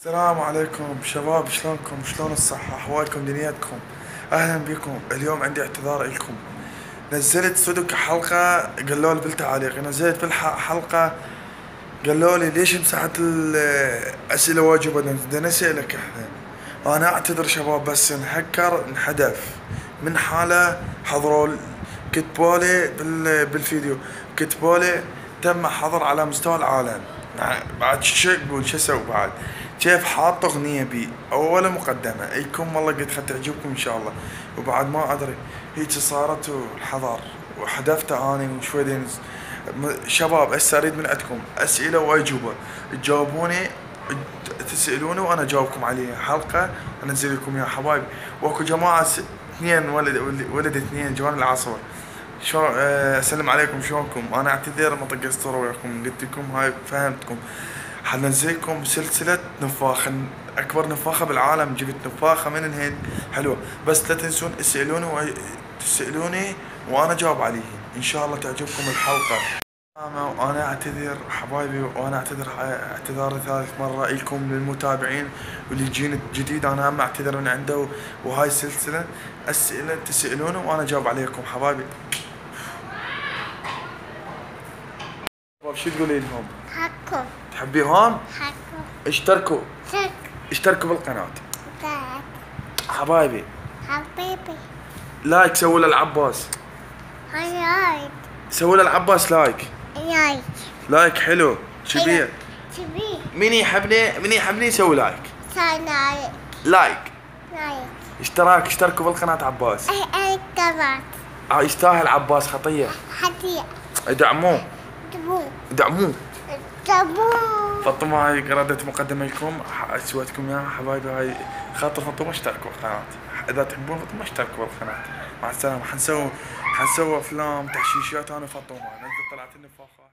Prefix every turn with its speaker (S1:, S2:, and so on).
S1: السلام عليكم شباب، شلونكم؟ شلون الصحة؟ أحوالكم؟ دنيتكم؟ أهلا بكم. اليوم عندي اعتذار إلكم. نزلت صدق حلقة، قالوا لي بالتعليق نزلت حلقة، قالوا لي ليش مسحت الأسئلة واجبة؟ بدنا نسألك إحنا. أنا أعتذر شباب، بس انحدف من حالة. حضروا كتبوا لي بالفيديو، كتبوا لي تم حظر على مستوى العالم. بعد شو اقول؟ شو اسوي بعد؟ كيف حاط اغنية بي اول مقدمة ايكم؟ والله قلت ختعجبكم ان شاء الله. وبعد ما ادري هيك صارت والحظر وحذفت اني وشوي دينز. شباب هسه اريد من عندكم اسئلة واجوبة، تجاوبوني، تسألوني وانا اجاوبكم عليها. حلقة انزل لكم اياها حبايبي. واكو جماعة اثنين ولد اثنين جوان العصر. شو اسلم عليكم، شلونكم؟ انا اعتذر ما طق اسطوره وياكم، قلت لكم هاي فهمتكم. حنزلكم سلسله نفاخ، اكبر نفاخه بالعالم. جبت نفاخه من الهند حلوه، بس لا تنسون تسالوني وانا جاوب عليه. ان شاء الله تعجبكم الحلقه. وانا اعتذر حبايبي، وانا اعتذر اعتذار ثالث مره لكم للمتابعين واللي يجينا جديد. انا هم اعتذر من عنده. وهاي سلسله اسئله تسالونه وانا جاوب عليكم حبايبي. شو تقولي لهم؟
S2: حكو
S1: تحبيهم؟
S2: حكو
S1: اشتركوا
S2: شك
S1: اشتركوا بالقناة
S2: تاك
S1: حبايبي.
S2: حبيبي
S1: لايك سووا للعباس،
S2: هاي
S1: سووا للعباس لايك.
S2: لايك
S1: لايك حلو كبير.
S2: تبي
S1: من يحبني يسوي لايك.
S2: لايك
S1: لايك
S2: لايك
S1: اشتركوا بالقناة عباس.
S2: اي كمان
S1: يستاهل عباس خطية.
S2: هدية
S1: ادعموه
S2: تبو
S1: ادعموه.
S2: تبو
S1: فاطمة هاي ردت مقدمة لكم، سويتكم اياها حبايبي. هاي خاطر فاطمة اشتركوا بالقناة. اذا تحبون فاطمة اشتركوا بالقناة. مع السلامة. حنسوي افلام تحشيشات انا وفاطمة. نزل طلعت النفاخات.